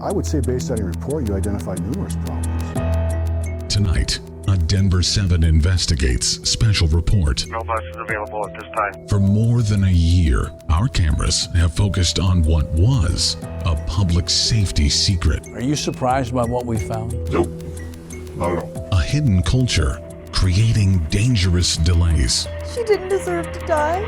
I would say based on your report, you identified numerous problems. Tonight, a Denver7 Investigates special report. No bus is available at this time. For more than a year, our cameras have focused on what was a public safety secret. Are you surprised by what we found? Nope, not at all. A hidden culture creating dangerous delays. She didn't deserve to die.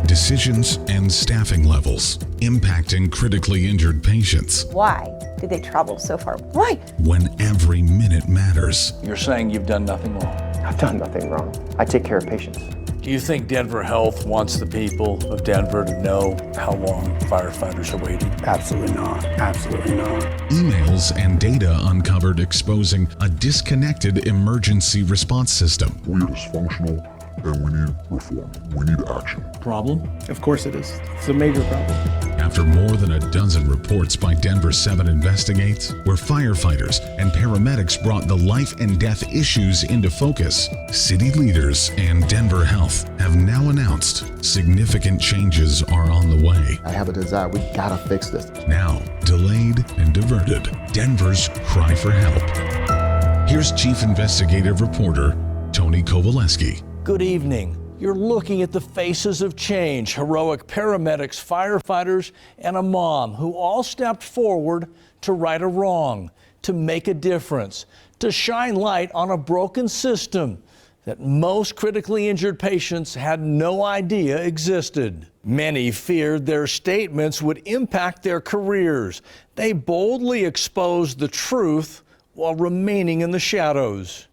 Decisions and staffing levels impacting critically injured patients. Why did they travel so far? Why? When every minute matters. You're saying you've done nothing wrong. I've done nothing wrong. I take care of patients. Do you think Denver Health wants the people of Denver to know how long firefighters are waiting? Absolutely not. Absolutely not. Emails and data uncovered exposing a disconnected emergency response system. We are dysfunctional and we need reform. We need action. Problem? Of course it is. It's a major problem. After more than a dozen reports by Denver7 Investigates, where firefighters and paramedics brought the life and death issues into focus, city leaders and Denver Health have now announced significant changes are on the way. I have a desire. We gotta fix this. Now, delayed and diverted, Denver's cry for help. Here's Chief Investigative Reporter Tony Kowaleski. Good evening. You're looking at the faces of change, heroic paramedics, firefighters, and a mom who all stepped forward to right a wrong, to make a difference, to shine light on a broken system that most critically injured patients had no idea existed. Many feared their statements would impact their careers. They boldly exposed the truth while remaining in the shadows.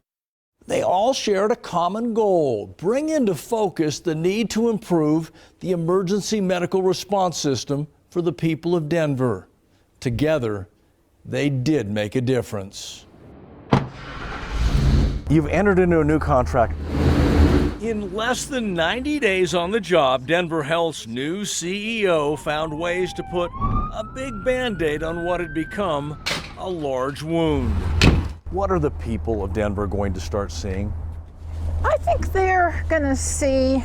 They all shared a common goal: bring into focus the need to improve the emergency medical response system for the people of Denver. Together, they did make a difference. You've entered into a new contract. In less than 90 days on the job, Denver Health's new CEO found ways to put a big Band-Aid on what had become a large wound. What are the people of Denver going to start seeing? I think they're going to see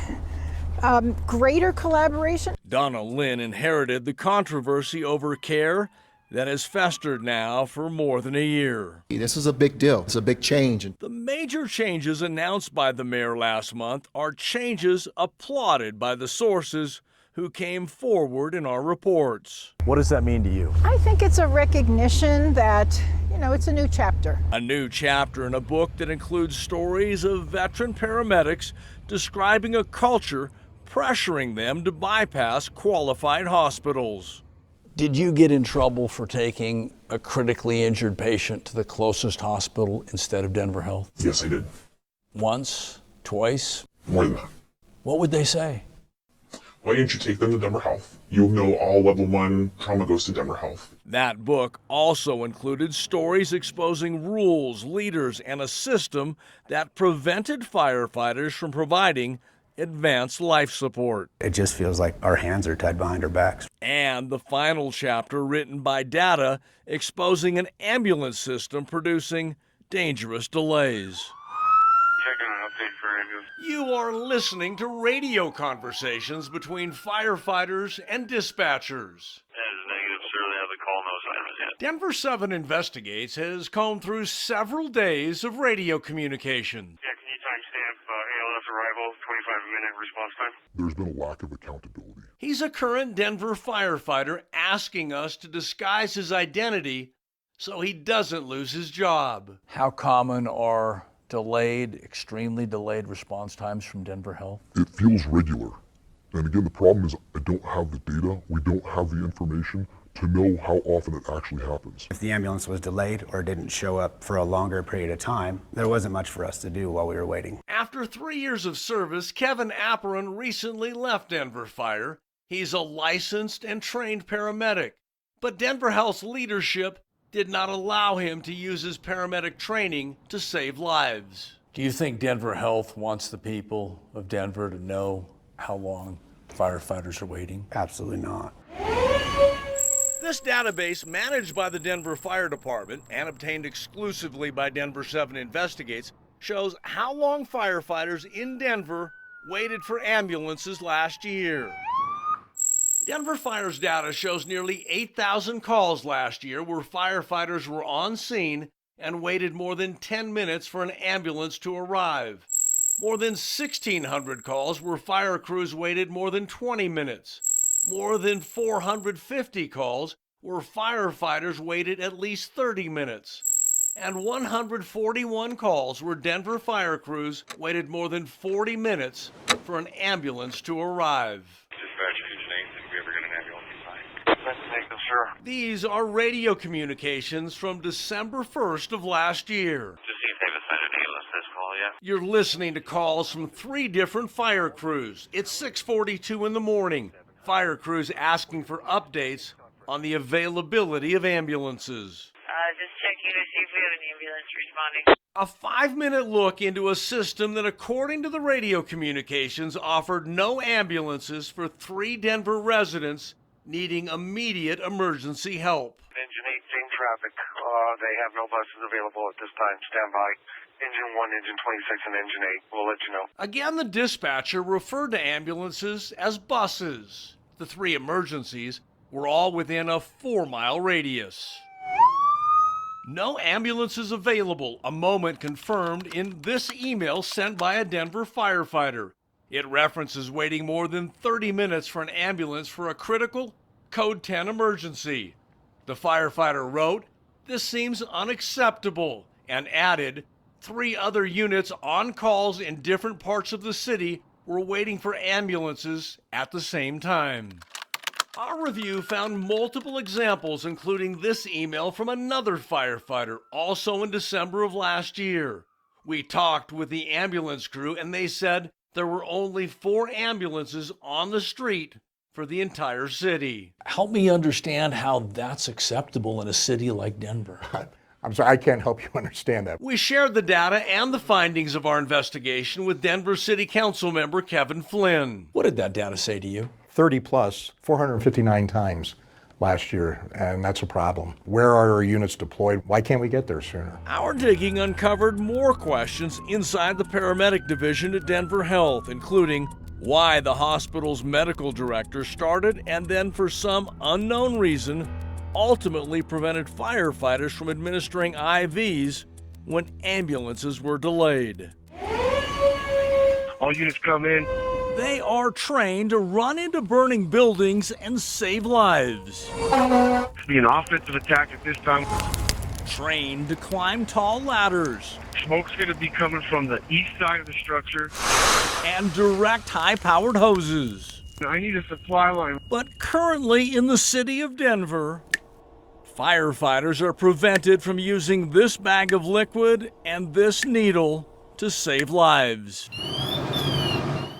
greater collaboration. Donna Lynn inherited the controversy over care that has festered now for more than a year. This is a big deal. It's a big change. The major changes announced by the mayor last month are changes applauded by the sources who came forward in our reports. What does that mean to you? I think it's a recognition that, it's a new chapter. A new chapter in a book that includes stories of veteran paramedics describing a culture pressuring them to bypass qualified hospitals. Did you get in trouble for taking a critically injured patient to the closest hospital instead of Denver Health? Yes, I did. Once? Twice? More than that. What would they say? Why didn't you take them to Denver Health? You'll know all level 1 trauma goes to Denver Health. That book also included stories exposing rules, leaders, and a system that prevented firefighters from providing advanced life support. It just feels like our hands are tied behind our backs. And the final chapter written by data exposing an ambulance system producing dangerous delays. Checking an update for ambulance. You are listening to radio conversations between firefighters and dispatchers. That is negative, sir. They have the call, no assignments yet. Denver7 Investigates has combed through several days of radio communication. Yeah, can you timestamp ALS arrival, 25-minute response time? There's been a lack of accountability. He's a current Denver firefighter asking us to disguise his identity so he doesn't lose his job. How common are delayed, extremely delayed response times from Denver Health? It feels regular. And again, the problem is I don't have the data. We don't have the information to know how often it actually happens. If the ambulance was delayed or didn't show up for a longer period of time, there wasn't much for us to do while we were waiting. After 3 years of service, Kevin Apperon recently left Denver Fire. He's a licensed and trained paramedic. But Denver Health's leadership did not allow him to use his paramedic training to save lives. Do you think Denver Health wants the people of Denver to know how long firefighters are waiting? Absolutely not. This database, managed by the Denver Fire Department and obtained exclusively by Denver7 Investigates, shows how long firefighters in Denver waited for ambulances last year. Denver Fire's data shows nearly 8,000 calls last year where firefighters were on scene and waited more than 10 minutes for an ambulance to arrive. More than 1,600 calls where fire crews waited more than 20 minutes. More than 450 calls where firefighters waited at least 30 minutes. And 141 calls where Denver fire crews waited more than 40 minutes for an ambulance to arrive. Dispatcher, who's Nathan? If we ever get an ambulance inside. That's Nathan, sir. These are radio communications from December 1st of last year. Just see if they've assigned an ALS this call yet. You're listening to calls from 3 different fire crews. It's 6:42 in the morning. Fire crews asking for updates on the availability of ambulances. Just checking to see if we have an ambulance responding. A 5-minute look into a system that, according to the radio communications, offered no ambulances for 3 Denver residents needing immediate emergency help. Engine 8, same traffic. They have no buses available at this time. Stand by. Engine 1, Engine 26, and Engine 8. We'll let you know. Again, the dispatcher referred to ambulances as buses. The 3 emergencies were all within a 4-mile radius. No ambulances available, a moment confirmed in this email sent by a Denver firefighter. It references waiting more than 30 minutes for an ambulance for a critical Code 10 emergency. The firefighter wrote, "This seems unacceptable," and added, 3 other units on calls in different parts of the city were waiting for ambulances at the same time. Our review found multiple examples, including this email from another firefighter, also in December of last year. We talked with the ambulance crew, and they said there were only 4 ambulances on the street for the entire city. Help me understand how that's acceptable in a city like Denver. I'm sorry, I can't help you understand that. We shared the data and the findings of our investigation with Denver City Council member Kevin Flynn. What did that data say to you? 30 plus, 459 times last year, and that's a problem. Where are our units deployed? Why can't we get there sooner? Our digging uncovered more questions inside the paramedic division at Denver Health, including why the hospital's medical director started and then, for some unknown reason, ultimately prevented firefighters from administering IVs when ambulances were delayed. All units come in. They are trained to run into burning buildings and save lives. It's be an offensive attack at this time. Trained to climb tall ladders. Smoke's going to be coming from the east side of the structure. And direct high-powered hoses. I need a supply line. But currently in the city of Denver, firefighters are prevented from using this bag of liquid and this needle to save lives.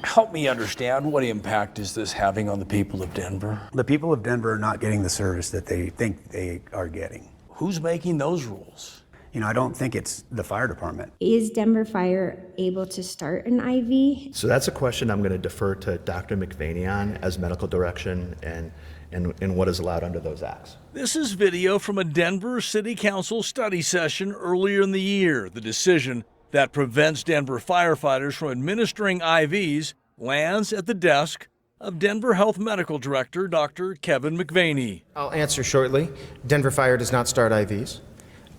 Help me understand, what impact is this having on the people of Denver? The people of Denver are not getting the service that they think they are getting. Who's making those rules? I don't think it's the fire department. Is Denver Fire able to start an IV? So that's a question I'm going to defer to Dr. McVaney on as medical direction and what is allowed under those acts. This is video from a Denver City Council study session earlier in the year. The decision that prevents Denver firefighters from administering IVs lands at the desk of Denver Health Medical Director Dr. Kevin McVaney. I'll answer shortly. Denver Fire does not start IVs.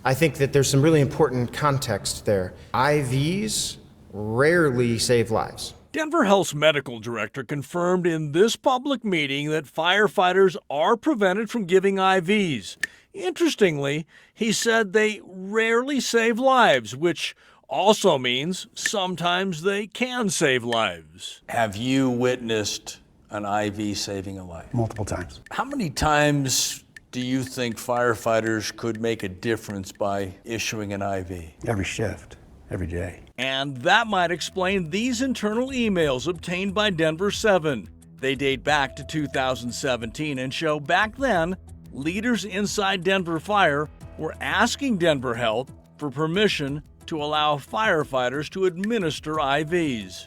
I think that there's some really important context there. IVs rarely save lives. Denver Health's medical director confirmed in this public meeting that firefighters are prevented from giving IVs. Interestingly, he said they rarely save lives, which also means sometimes they can save lives. Have you witnessed an IV saving a life? Multiple times. How many times do you think firefighters could make a difference by issuing an IV? Every shift, every day. And that might explain these internal emails obtained by Denver7. They date back to 2017 and show back then leaders inside Denver Fire were asking Denver Health for permission to allow firefighters to administer IVs.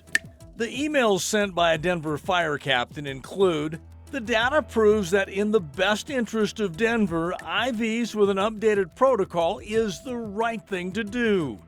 The emails sent by a Denver fire captain include, the data proves that in the best interest of Denver, IVs with an updated protocol is the right thing to do.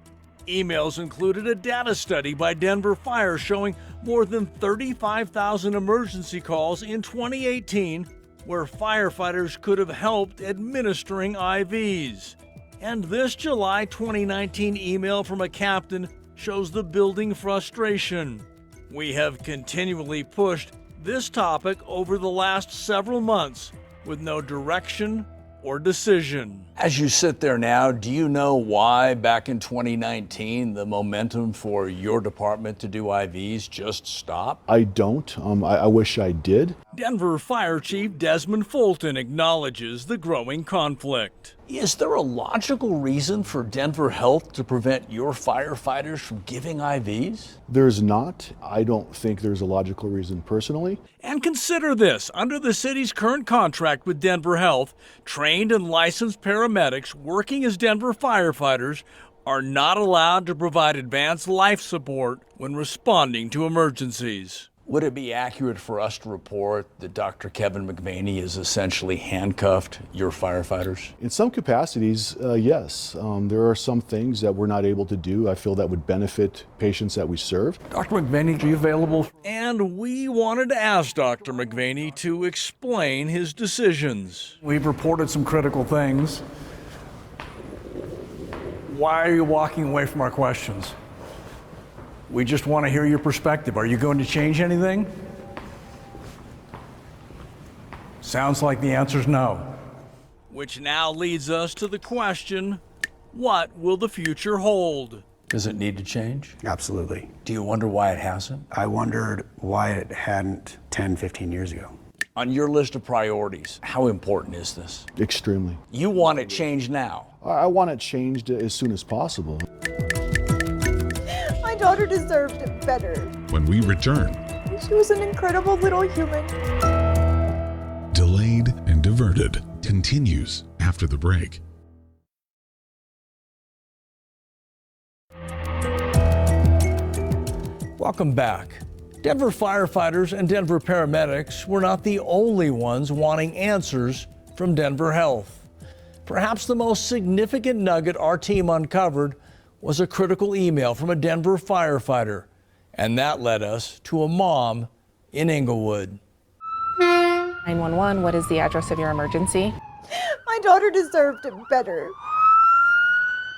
Emails included a data study by Denver Fire showing more than 35,000 emergency calls in 2018 where firefighters could have helped administering IVs. And this July 2019 email from a captain shows the building frustration. We have continually pushed this topic over the last several months with no direction or decision. As you sit there now, do you know why back in 2019 the momentum for your department to do IVs just stopped? I don't. I wish I did. Denver Fire Chief Desmond Fulton acknowledges the growing conflict. Is there a logical reason for Denver Health to prevent your firefighters from giving IVs? There's not. I don't think there's a logical reason personally. And consider this, under the city's current contract with Denver Health, trained and licensed paramedics working as Denver firefighters are not allowed to provide advanced life support when responding to emergencies. Would it be accurate for us to report that Dr. Kevin McVaney is essentially handcuffed your firefighters? In some capacities, yes. There are some things that we're not able to do. I feel that would benefit patients that we serve. Dr. McVaney, are you available? And we wanted to ask Dr. McVaney to explain his decisions. We've reported some critical things. Why are you walking away from our questions? We just want to hear your perspective. Are you going to change anything? Sounds like the answer's no. Which now leads us to the question, what will the future hold? Does it need to change? Absolutely. Do you wonder why it hasn't? I wondered why it hadn't 10, 15 years ago. On your list of priorities, how important is this? Extremely. You want it changed now? I want it changed as soon as possible. My daughter deserved better. When we return, She was an incredible little human. Delayed and Diverted continues after the break. Welcome back. Denver firefighters and Denver paramedics were not the only ones wanting answers from Denver Health. Perhaps the most significant nugget our team uncovered was a critical email from a Denver firefighter, and that led us to a mom in Inglewood. 911, what is the address of your emergency? My daughter deserved better.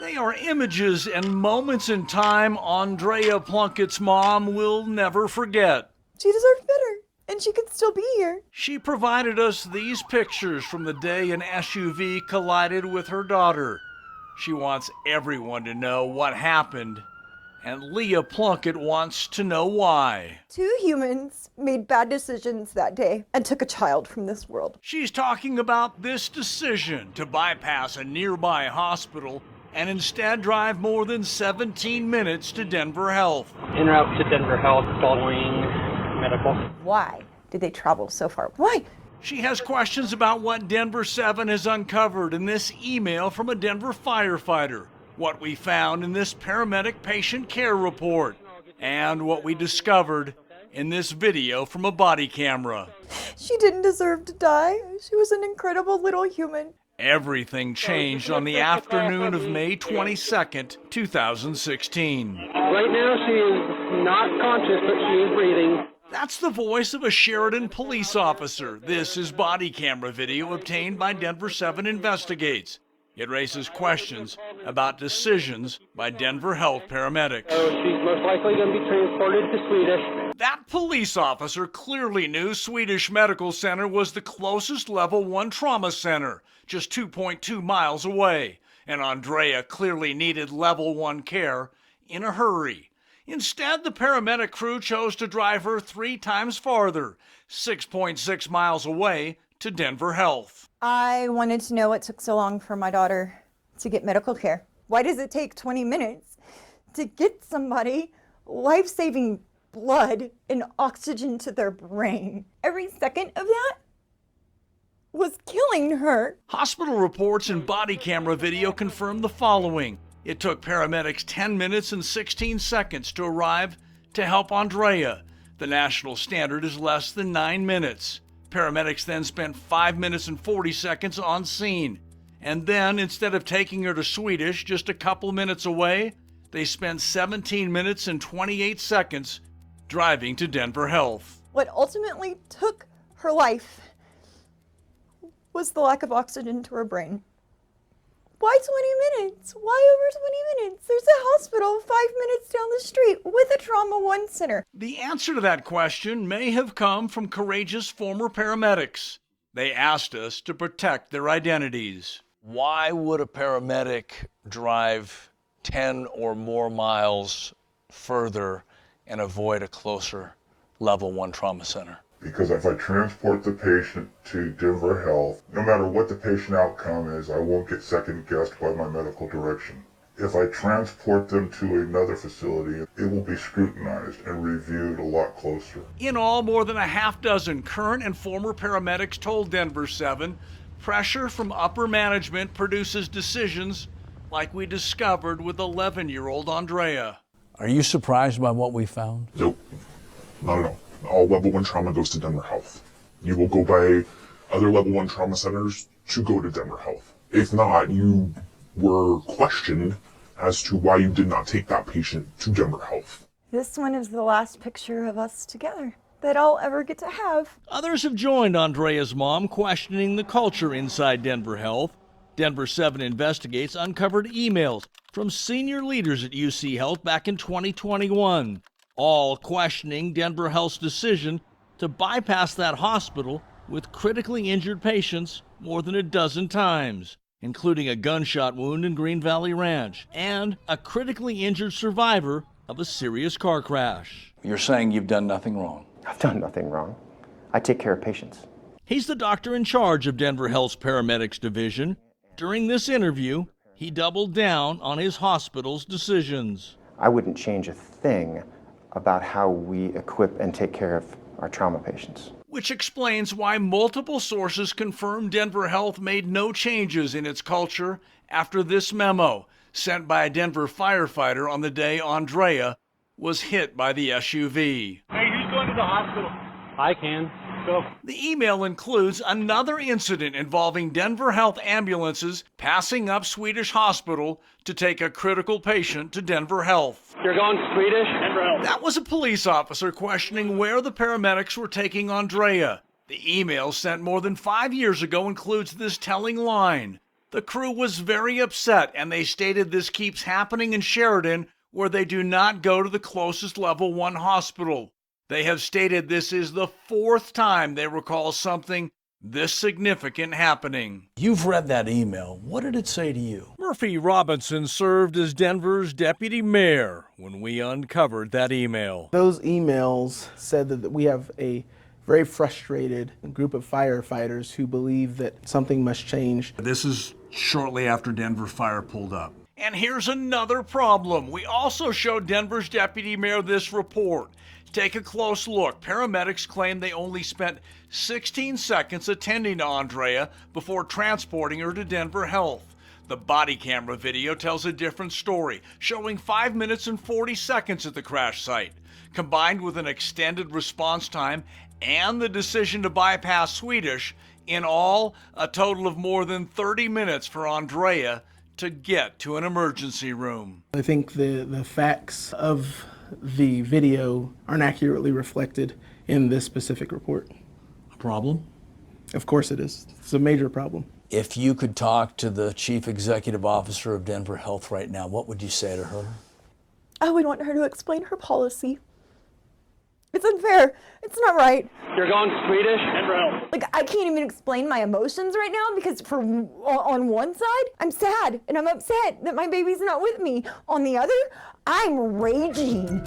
They are images and moments in time Andrea Plunkett's mom will never forget. She deserved better, and she could still be here. She provided us these pictures from the day an SUV collided with her daughter. She wants everyone to know what happened, and Leah Plunkett wants to know why. 2 humans made bad decisions that day and took a child from this world. She's talking about this decision to bypass a nearby hospital and instead drive more than 17 minutes to Denver Health. En route to Denver Health following medical. Why did they travel so far? Why? She has questions about what Denver7 has uncovered in this email from a Denver firefighter, what we found in this paramedic patient care report, and what we discovered in this video from a body camera. She didn't deserve to die. She was an incredible little human. Everything changed on the afternoon of May 22nd, 2016. Right now she is not conscious, but she is breathing. That's the voice of a Sheridan police officer. This is body camera video obtained by Denver7 Investigates. It raises questions about decisions by Denver Health paramedics. So she's most likely going to be transported to Swedish. That police officer clearly knew Swedish Medical Center was the closest level 1 trauma center, just 2.2 miles away, and Andrea clearly needed level 1 care in a hurry. Instead, the paramedic crew chose to drive her 3 times farther, 6.6 miles away, to Denver Health. I wanted to know what took so long for my daughter to get medical care. Why does it take 20 minutes to get somebody life-saving blood and oxygen to their brain? Every second of that was killing her. Hospital reports and body camera video confirm the following. It took paramedics 10 minutes and 16 seconds to arrive to help Andrea. The national standard is less than 9 minutes. Paramedics then spent 5 minutes and 40 seconds on scene. And then, instead of taking her to Swedish just a couple minutes away, They spent 17 minutes and 28 seconds driving to Denver Health. What ultimately took her life was the lack of oxygen to her brain. Why 20 minutes? Why over 20 minutes? There's a hospital 5 minutes down the street with a trauma 1 center. The answer to that question may have come from courageous former paramedics. They asked us to protect their identities. Why would a paramedic drive 10 or more miles further and avoid a closer level 1 trauma center? Because if I transport the patient to Denver Health, no matter what the patient outcome is, I won't get second guessed by my medical direction. If I transport them to another facility, it will be scrutinized and reviewed a lot closer. In all, more than a half dozen current and former paramedics told Denver7 pressure from upper management produces decisions like we discovered with 11-year-old Andrea. Are you surprised by what we found? Nope, not at all. All level 1 trauma goes to Denver Health. You will go by other level 1 trauma centers to go to Denver Health. If not, you were questioned as to why you did not take that patient to Denver Health. This one is the last picture of us together that I'll ever get to have. Others have joined Andrea's mom questioning the culture inside Denver Health. Denver7 Investigates uncovered emails from senior leaders at UC Health back in 2021. All questioning Denver Health's decision to bypass that hospital with critically injured patients more than a dozen times, including a gunshot wound in Green Valley Ranch and a critically injured survivor of a serious car crash. You're saying you've done nothing wrong? I've done nothing wrong. I take care of patients. He's the doctor in charge of Denver Health's paramedics division. During this interview, he doubled down on his hospital's decisions. I wouldn't change a thing about how we equip and take care of our trauma patients. Which explains why multiple sources confirm Denver Health made no changes in its culture after this memo sent by a Denver firefighter on the day Andrea was hit by the SUV. Hey, who's going to the hospital? I can. Go. The email includes another incident involving Denver Health ambulances passing up Swedish Hospital to take a critical patient to Denver Health. You're going Swedish? Denver Health. That was a police officer questioning where the paramedics were taking Andrea. The email sent more than 5 years ago includes this telling line. The crew was very upset and they stated this keeps happening in Sheridan where they do not go to the closest level 1 hospital. They have stated this is the 4th time they recall something this significant happening. You've read that email. What did it say to you? Murphy Robinson served as Denver's deputy mayor when we uncovered that email. Those emails said that we have a very frustrated group of firefighters who believe that something must change. This is shortly after Denver Fire pulled up. And here's another problem. We also showed Denver's deputy mayor this report. Take a close look. Paramedics claim they only spent 16 seconds attending to Andrea before transporting her to Denver Health. The body camera video tells a different story, showing 5 minutes and 40 seconds at the crash site. Combined with an extended response time and the decision to bypass Swedish, in all, a total of more than 30 minutes for Andrea to get to an emergency room. I think the facts of the video aren't accurately reflected in this specific report. A problem? Of course it is. It's a major problem. If you could talk to the chief executive officer of Denver Health right now, what would you say to her? I would want her to explain her policy. It's unfair. It's not right. You're going Swedish? Denver Health. Like, I can't even explain my emotions right now because on one side, I'm sad and I'm upset that my baby's not with me. On the other, I'm raging.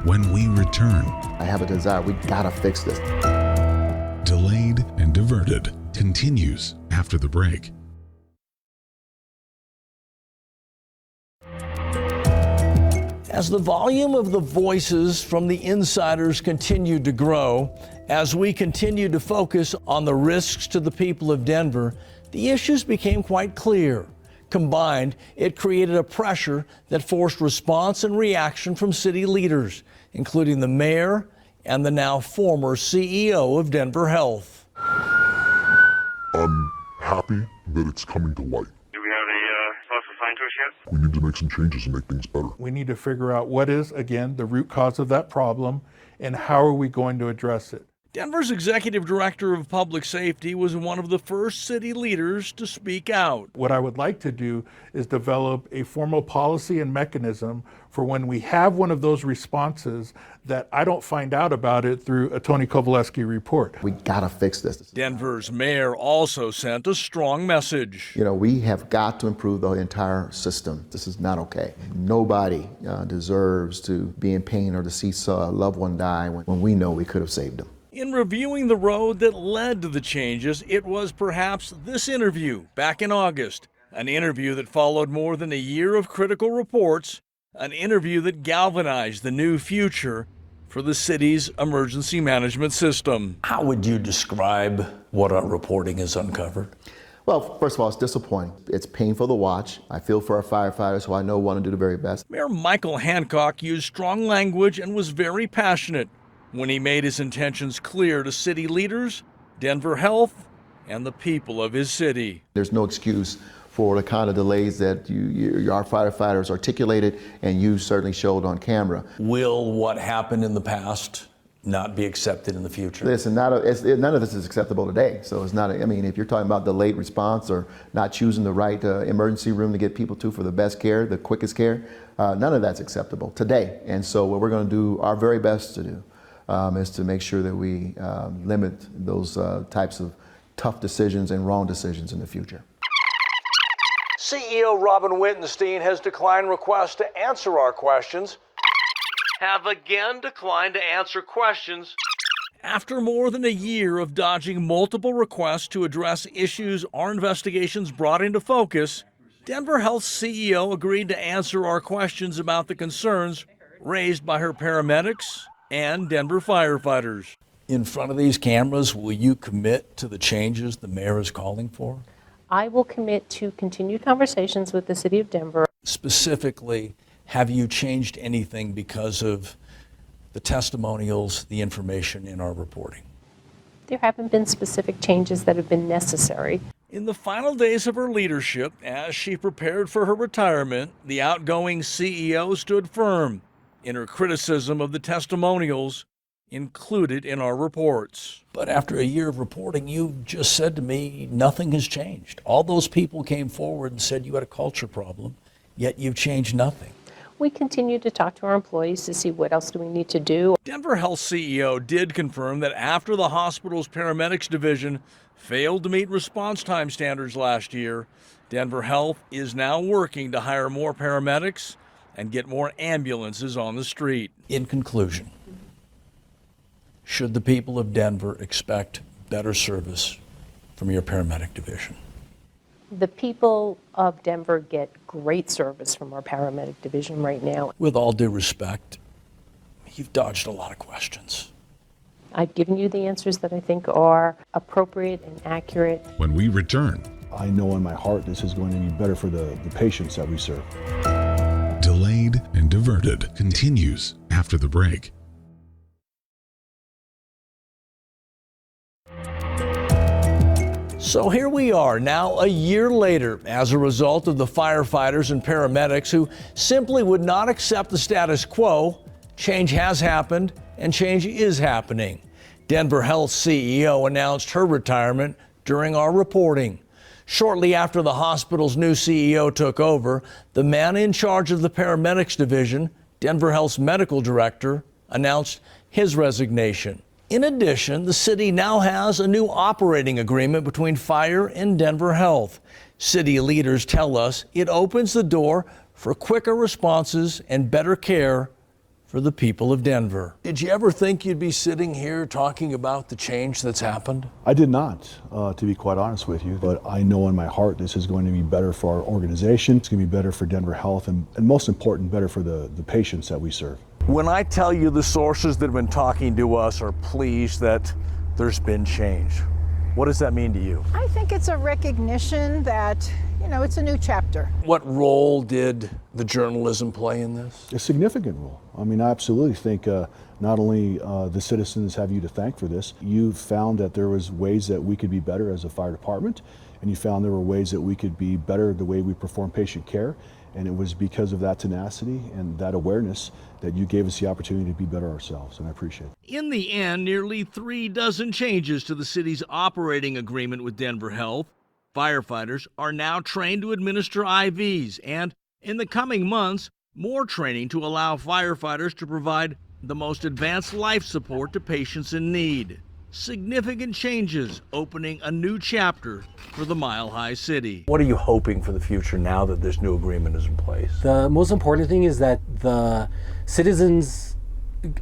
When we return, I have a desire. We gotta fix this. Delayed and Diverted continues after the break. As the volume of the voices from the insiders continued to grow, as we continued to focus on the risks to the people of Denver, the issues became quite clear. Combined, it created a pressure that forced response and reaction from city leaders, including the mayor and the now former CEO of Denver Health. I'm happy that it's coming to light. Do we have a bus assigned to us yet? We need to make some changes and make things better. We need to figure out what is, again, the root cause of that problem and how are we going to address it. Denver's executive director of public safety was one of the first city leaders to speak out. What I would like to do is develop a formal policy and mechanism for when we have one of those responses that I don't find out about it through a Tony Kowaleski report. We gotta fix this. Denver's mayor also sent a strong message. You know, we have got to improve the entire system. This is not okay. Nobody deserves to be in pain or to see a loved one die when we know we could have saved them. In reviewing the road that led to the changes, it was perhaps this interview back in August, an interview that followed more than a year of critical reports, an interview that galvanized the new future for the city's emergency management system. How would you describe what our reporting has uncovered? Well, first of all, it's disappointing. It's painful to watch. I feel for our firefighters who I know want to do the very best. Mayor Michael Hancock used strong language and was very passionate when he made his intentions clear to city leaders, Denver Health, and the people of his city. There's no excuse for the kind of delays that our firefighters articulated and you certainly showed on camera. Will what happened in the past not be accepted in the future? Listen, none of this is acceptable today. So it's not, I mean, if you're talking about delayed response or not choosing the right emergency room to get people to for the best care, the quickest care, none of that's acceptable today. And so what we're going to do our very best to do is to make sure that we limit those types of tough decisions and wrong decisions in the future. CEO Robin Wittenstein has declined requests to answer our questions, have again declined to answer questions. After more than a year of dodging multiple requests to address issues our investigations brought into focus, Denver Health's CEO agreed to answer our questions about the concerns raised by her paramedics and Denver firefighters. In front of these cameras, will you commit to the changes the mayor is calling for? I will commit to continued conversations with the city of Denver. Specifically, have you changed anything because of the testimonials, the information in our reporting? There haven't been specific changes that have been necessary. In the final days of her leadership, as she prepared for her retirement, the outgoing CEO stood firm in her criticism of the testimonials included in our reports. But after a year of reporting, you just said to me, nothing has changed. All those people came forward and said you had a culture problem, yet you've changed nothing. We continue to talk to our employees to see what else do we need to do. Denver Health CEO did confirm that after the hospital's paramedics division failed to meet response time standards last year, Denver Health is now working to hire more paramedics and get more ambulances on the street. In conclusion, should the people of Denver expect better service from your paramedic division? The people of Denver get great service from our paramedic division right now. With all due respect, you've dodged a lot of questions. I've given you the answers that I think are appropriate and accurate. When we return, I know in my heart this is going to be better for the patients that we serve. Delayed and Diverted continues after the break. So here we are now a year later as a result of the firefighters and paramedics who simply would not accept the status quo. Change has happened and change is happening. Denver Health CEO announced her retirement during our reporting. Shortly after the hospital's new CEO took over, the man in charge of the paramedics division, Denver Health's medical director, announced his resignation. In addition, the city now has a new operating agreement between Fire and Denver Health. City leaders tell us it opens the door for quicker responses and better care for the people of Denver. Did you ever think you'd be sitting here talking about the change that's happened? I did not, to be quite honest with you, but I know in my heart this is going to be better for our organization. It's going to be better for Denver Health and most important, better for the patients that we serve. When I tell you the sources that have been talking to us are pleased that there's been change, what does that mean to you? I think it's a recognition that, it's a new chapter. What role did the journalism play in this? A significant role. I mean, I absolutely think not only the citizens have you to thank for this, you found that there was ways that we could be better as a fire department, and you found there were ways that we could be better the way we perform patient care. And it was because of that tenacity and that awareness that you gave us the opportunity to be better ourselves, and I appreciate it. In the end, nearly 36 changes to the city's operating agreement with Denver Health. Firefighters are now trained to administer IVs, and in the coming months, more training to allow firefighters to provide the most advanced life support to patients in need. Significant changes opening a new chapter for the Mile High City. What are you hoping for the future now that this new agreement is in place? The most important thing is that the citizens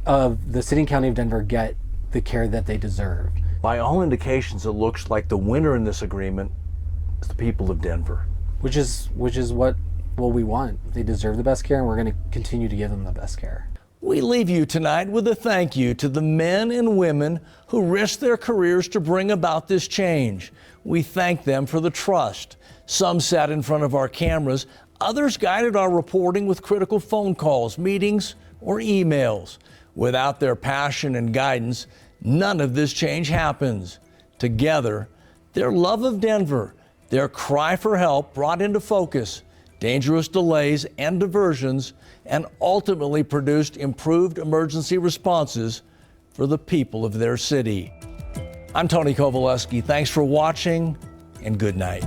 of the city and county of Denver get the care that they deserve. By all indications, it looks like the winner in this agreement is the people of Denver. Which is what we want. They deserve the best care, and we're going to continue to give them the best care. We leave you tonight with a thank you to the men and women who risked their careers to bring about this change. We thank them for the trust. Some sat in front of our cameras, others guided our reporting with critical phone calls, meetings, or emails. Without their passion and guidance, none of this change happens. Together, their love of Denver, their cry for help brought into focus dangerous delays and diversions, and ultimately produced improved emergency responses for the people of their city. I'm Tony Kowaleski. Thanks for watching, and good night.